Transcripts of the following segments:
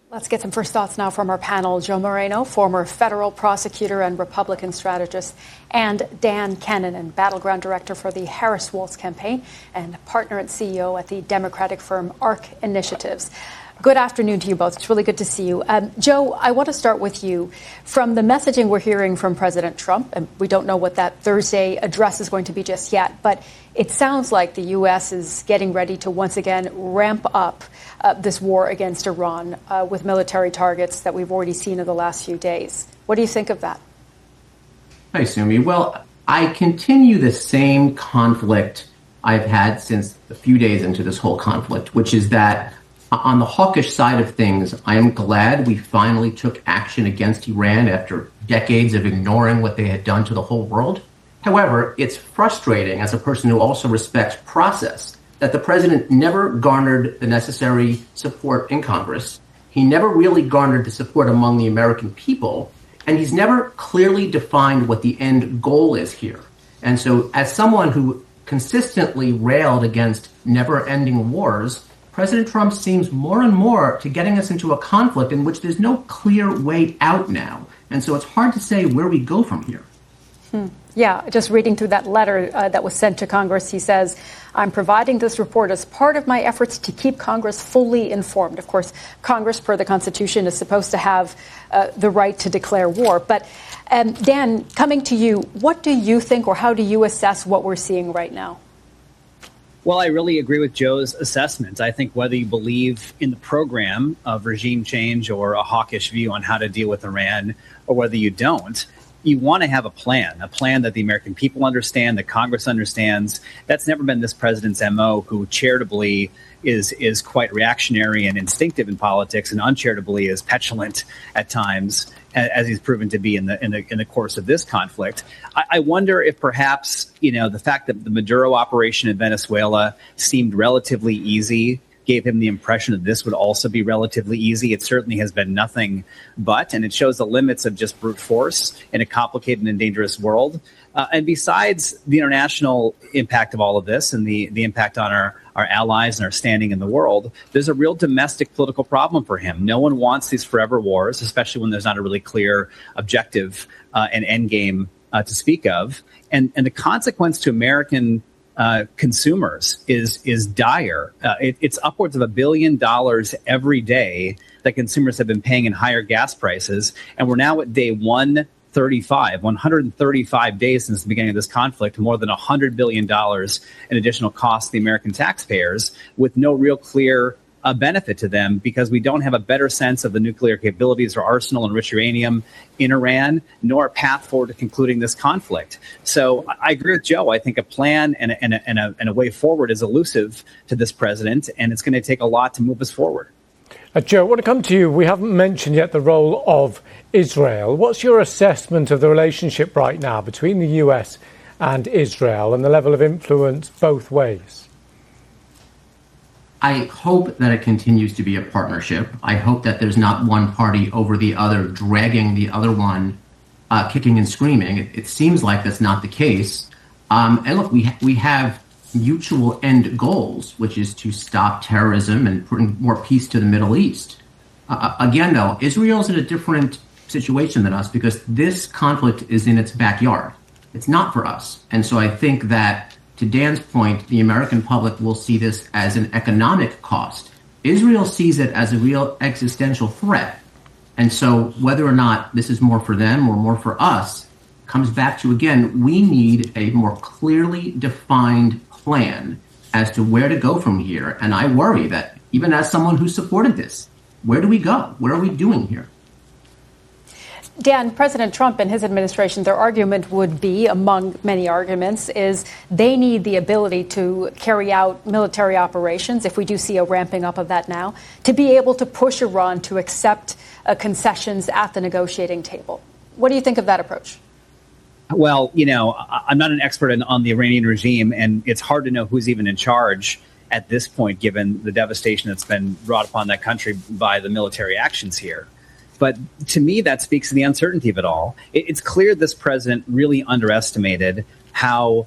Let's get some first thoughts now from our panel. Joe Moreno, former federal prosecutor and Republican strategist, and Dan Kennan, battleground director for the Harris-Walz campaign and partner and CEO at the Democratic firm ARC Initiatives. Good afternoon to you both. It's really good to see you. Joe, I want to start with you. From the messaging we're hearing from President Trump, and we don't know what that Thursday address is going to be just yet, but it sounds like the U.S. is getting ready to once again ramp up this war against Iran with military targets that we've already seen in the last few days. What do you think of that? Hi, Sumi. Well, I continue the same conflict I've had since a few days into this whole conflict, which is that on the hawkish side of things, I am glad we finally took action against Iran after decades of ignoring what they had done to the whole world. However, it's frustrating as a person who also respects process that the president never garnered the necessary support in Congress. He never really garnered the support among the American people, and he's never clearly defined what the end goal is here. And so as someone who consistently railed against never-ending wars, President Trump seems more and more to getting us into a conflict in which there's no clear way out now. And so it's hard to say where we go from here. Yeah, just reading through that letter that was sent to Congress, he says, I'm providing this report as part of my efforts to keep Congress fully informed. Of course, Congress, per the Constitution, is supposed to have the right to declare war. But Dan, coming to you, what do you think or how do you assess what we're seeing right now? Well, I really agree with Joe's assessment. I think whether you believe in the program of regime change or a hawkish view on how to deal with Iran, or whether you don't, you want to have a plan that the American people understand, that Congress understands. That's never been this president's MO, who charitably is quite reactionary and instinctive in politics, and uncharitably is petulant at times, as he's proven to be in the course of this conflict. I wonder if perhaps, the fact that the Maduro operation in Venezuela seemed relatively easy gave him the impression that this would also be relatively easy. It certainly has been nothing but, and it shows the limits of just brute force in a complicated and dangerous world. And besides the international impact of all of this and the impact on our allies and our standing in the world, there's a real domestic political problem for him. No one wants these forever wars, especially when there's not a really clear objective and end game to speak of. And the consequence to American consumers is dire. It's upwards of $1 billion every day that consumers have been paying in higher gas prices. And we're now at day 135 days since the beginning of this conflict, more than $100 billion in additional costs to the American taxpayers, with no real clear benefit to them, because we don't have a better sense of the nuclear capabilities or arsenal and enriched uranium in Iran, nor a path forward to concluding this conflict. So I agree with Joe. I think a plan and a way forward is elusive to this president, and it's going to take a lot to move us forward. Joe, I want to come to you. We haven't mentioned yet the role of Israel. What's your assessment of the relationship right now between the US and Israel and the level of influence both ways? I hope that it continues to be a partnership. I hope that there's not one party over the other dragging the other one, kicking and screaming. It seems like that's not the case. And look, we have mutual end goals, which is to stop terrorism and bring more peace to the Middle East. Again, though, Israel's in a different situation than us because this conflict is in its backyard. It's not for us. And so I think that, to Dan's point, the American public will see this as an economic cost. Israel sees it as a real existential threat. And so whether or not this is more for them or more for us comes back to, again, we need a more clearly defined plan as to where to go from here. And I worry that even as someone who supported this, where do we go? What are we doing here? Dan, President Trump and his administration, their argument would be, among many arguments, is they need the ability to carry out military operations, if we do see a ramping up of that now, to be able to push Iran to accept concessions at the negotiating table. What do you think of that approach? Well, I'm not an expert on the Iranian regime, and it's hard to know who's even in charge at this point, given the devastation that's been brought upon that country by the military actions here. But to me, that speaks to the uncertainty of it all. It's clear this president really underestimated how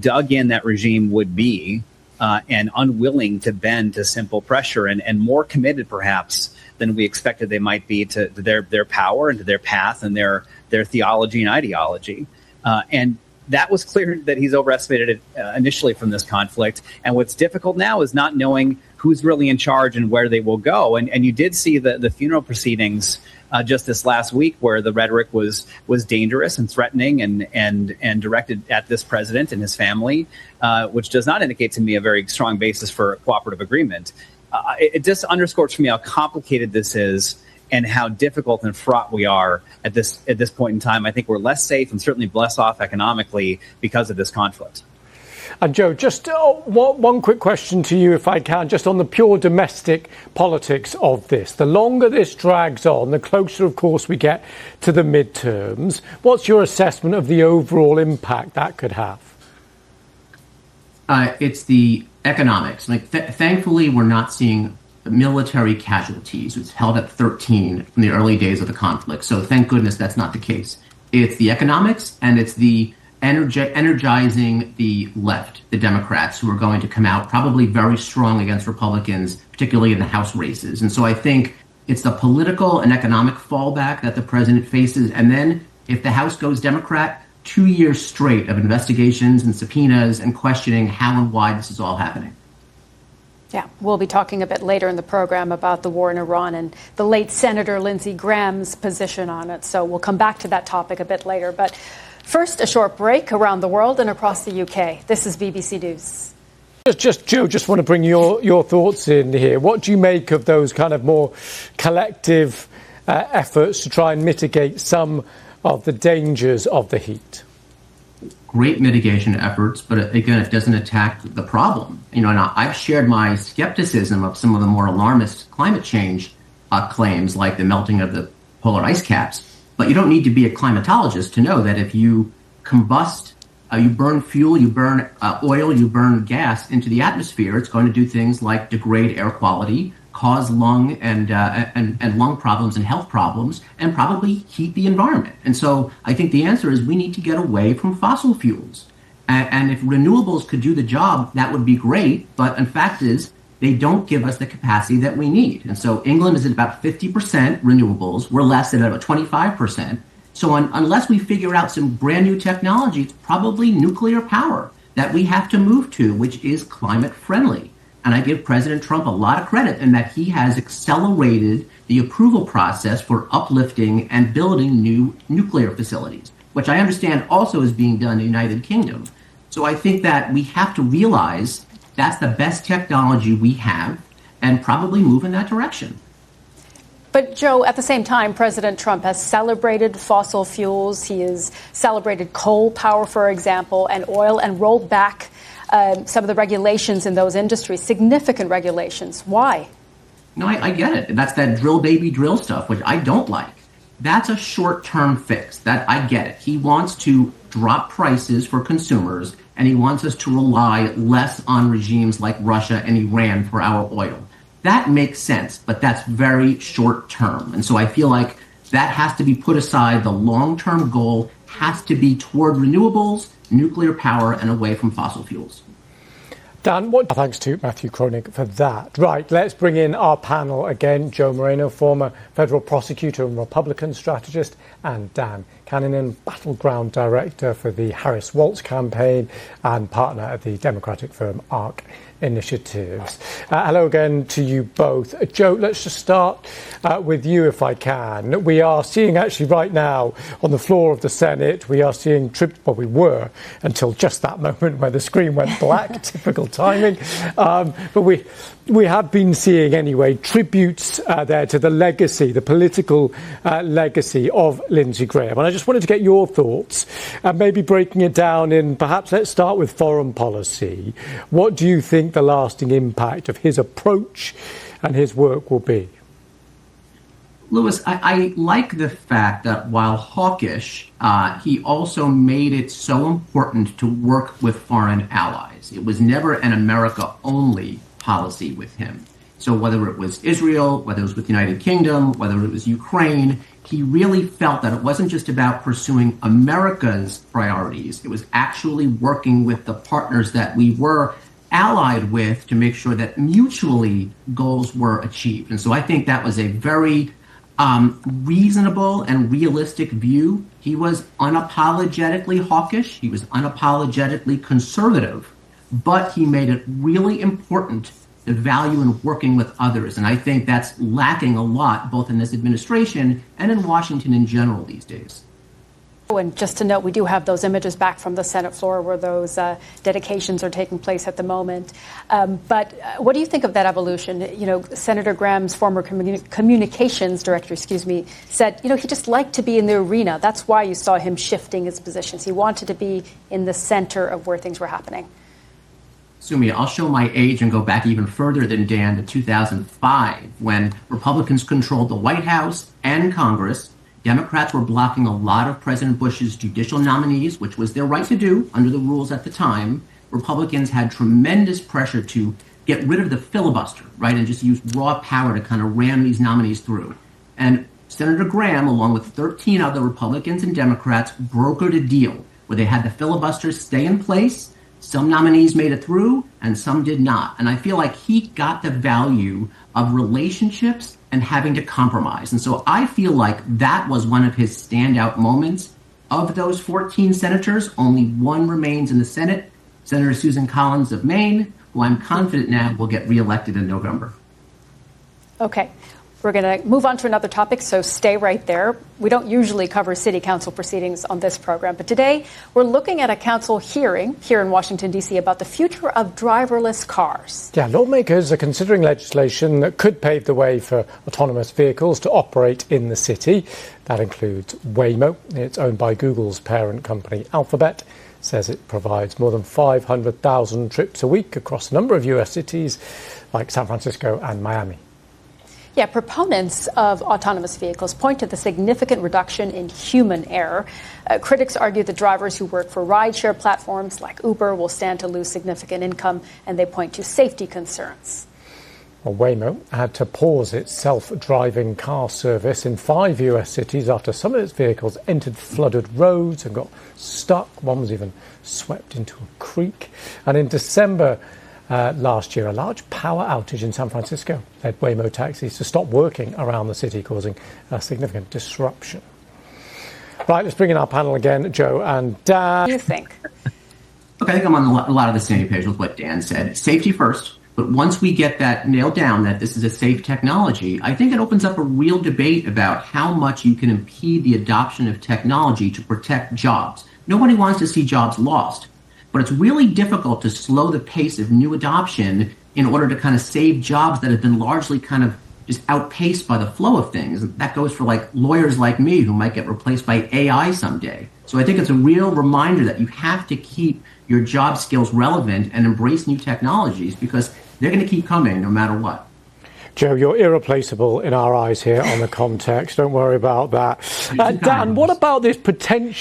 dug in that regime would be and unwilling to bend to simple pressure, and more committed perhaps than we expected they might be to their power and to their path and their theology and ideology. And that was clear that he's overestimated it initially from this conflict. And what's difficult now is not knowing who's really in charge and where they will go. And you did see the funeral proceedings just this last week, where the rhetoric was dangerous and threatening and directed at this president and his family, which does not indicate to me a very strong basis for a cooperative agreement. It just underscores for me how complicated this is and how difficult and fraught we are at this point in time. I think we're less safe and certainly less off economically because of this conflict. And Joe, just one quick question to you, if I can, just on the pure domestic politics of this. The longer this drags on, the closer, of course, we get to the midterms. What's your assessment of the overall impact that could have? It's the economics. Thankfully, we're not seeing military casualties. It's held at 13 from the early days of the conflict. So thank goodness that's not the case. It's the economics, and it's the energizing the left, the Democrats, who are going to come out probably very strong against Republicans, particularly in the House races. And so I think it's the political and economic fallback that the president faces. And then if the House goes Democrat, 2 years straight of investigations and subpoenas and questioning how and why this is all happening. Yeah, we'll be talking a bit later in the program about the war in Iran and the late Senator Lindsey Graham's position on it. So we'll come back to that topic a bit later. But first, a short break around the world and across the UK. This is BBC News. Joe, just want to bring your thoughts in here. What do you make of those kind of more collective efforts to try and mitigate some of the dangers of the heat? Great mitigation efforts, but again, it doesn't attack the problem. And I've shared my skepticism of some of the more alarmist climate change claims, like the melting of the polar ice caps. But you don't need to be a climatologist to know that if you combust, you burn fuel, you burn oil, you burn gas into the atmosphere, it's going to do things like degrade air quality, cause lung and lung problems and health problems, and probably heat the environment. And so I think the answer is we need to get away from fossil fuels. And if renewables could do the job, that would be great. But in fact is, they don't give us the capacity that we need. And so England is at about 50% renewables. We're less than about 25%. So unless we figure out some brand new technology, it's probably nuclear power that we have to move to, which is climate friendly. And I give President Trump a lot of credit in that he has accelerated the approval process for uplifting and building new nuclear facilities, which I understand also is being done in the United Kingdom. So I think that we have to realize that's the best technology we have and probably move in that direction. But, Joe, at the same time, President Trump has celebrated fossil fuels. He has celebrated coal power, for example, and oil, and rolled back some of the regulations in those industries, significant regulations. Why? No, I get it. That's that drill, baby, drill stuff, which I don't like. That's a short-term fix. That I get it. He wants to drop prices for consumers, and he wants us to rely less on regimes like Russia and Iran for our oil. That makes sense, but that's very short-term. And so I feel like that has to be put aside. The long-term goal has to be toward renewables, nuclear power, and away from fossil fuels. Dan, thanks to Matthew Kronig for that. Right, let's bring in our panel again. Joe Moreno, former federal prosecutor and Republican strategist, and Dan Cannon, battleground director for the Harris-Walz campaign and partner at the Democratic firm ARC Initiatives. Hello again to you both. Joe, let's just start with you if I can. We are seeing actually right now on the floor of the Senate, we are seeing we were until just that moment where the screen went black, typical timing. But we have been seeing anyway tributes there to the legacy, the political legacy of Lindsey Graham. And I just wanted to get your thoughts, maybe breaking it down in perhaps let's start with foreign policy. What do you think the lasting impact of his approach and his work will be? Lewis, I like the fact that while hawkish, he also made it so important to work with foreign allies. It was never an America-only policy with him. So whether it was Israel, whether it was with the United Kingdom, whether it was Ukraine, he really felt that it wasn't just about pursuing America's priorities. It was actually working with the partners that we were allied with to make sure that mutually goals were achieved. And so I think that was a very reasonable and realistic view. He was unapologetically hawkish. He was unapologetically conservative, but he made it really important the value in working with others. And I think that's lacking a lot, both in this administration and in Washington in general these days. And just to note, we do have those images back from the Senate floor where those dedications are taking place at the moment. But what do you think of that evolution? You know, Senator Graham's former communications director, said, you know, he just liked to be in the arena. That's why you saw him shifting his positions. He wanted to be in the center of where things were happening. Sumi, I'll show my age and go back even further than Dan to 2005, when Republicans controlled the White House and Congress. Democrats were blocking a lot of President Bush's judicial nominees, which was their right to do under the rules at the time. Republicans had tremendous pressure to get rid of the filibuster, right, and just use raw power to kind of ram these nominees through. And Senator Graham, along with 13 other Republicans and Democrats, brokered a deal where they had the filibuster stay in place. Some nominees made it through and some did not. And I feel like he got the value of relationships and having to compromise. And so I feel like that was one of his standout moments. Of those 14 senators, only one remains in the Senate, Senator Susan Collins of Maine, who I'm confident now will get reelected in November. Okay. We're going to move on to another topic, so stay right there. We don't usually cover city council proceedings on this program, but today we're looking at a council hearing here in Washington, D.C. about the future of driverless cars. Yeah, lawmakers are considering legislation that could pave the way for autonomous vehicles to operate in the city. That includes Waymo. It's owned by Google's parent company, Alphabet. Says it provides more than 500,000 trips a week across a number of U.S. cities like San Francisco and Miami. Yeah, proponents of autonomous vehicles point to the significant reduction in human error. Critics argue that drivers who work for rideshare platforms like Uber will stand to lose significant income, and they point to safety concerns. Well, Waymo had to pause its self-driving car service in 5 U.S. cities after some of its vehicles entered flooded roads and got stuck. One was even swept into a creek. And in December last year, a large power outage in San Francisco led Waymo taxis to stop working around the city, causing a significant disruption. Right, let's bring in our panel again, Joe and Dan. What do you think? Look, I think I'm on a lot of the same page with what Dan said. Safety first, but once we get that nailed down, that this is a safe technology, I think it opens up a real debate about how much you can impede the adoption of technology to protect jobs. Nobody wants to see jobs lost. But it's really difficult to slow the pace of new adoption in order to kind of save jobs that have been largely kind of just outpaced by the flow of things. And that goes for like lawyers like me who might get replaced by AI someday. So I think it's a real reminder that you have to keep your job skills relevant and embrace new technologies because they're going to keep coming no matter what. Joe, you're irreplaceable in our eyes here on The Context. Don't worry about that. Dan, what about this potential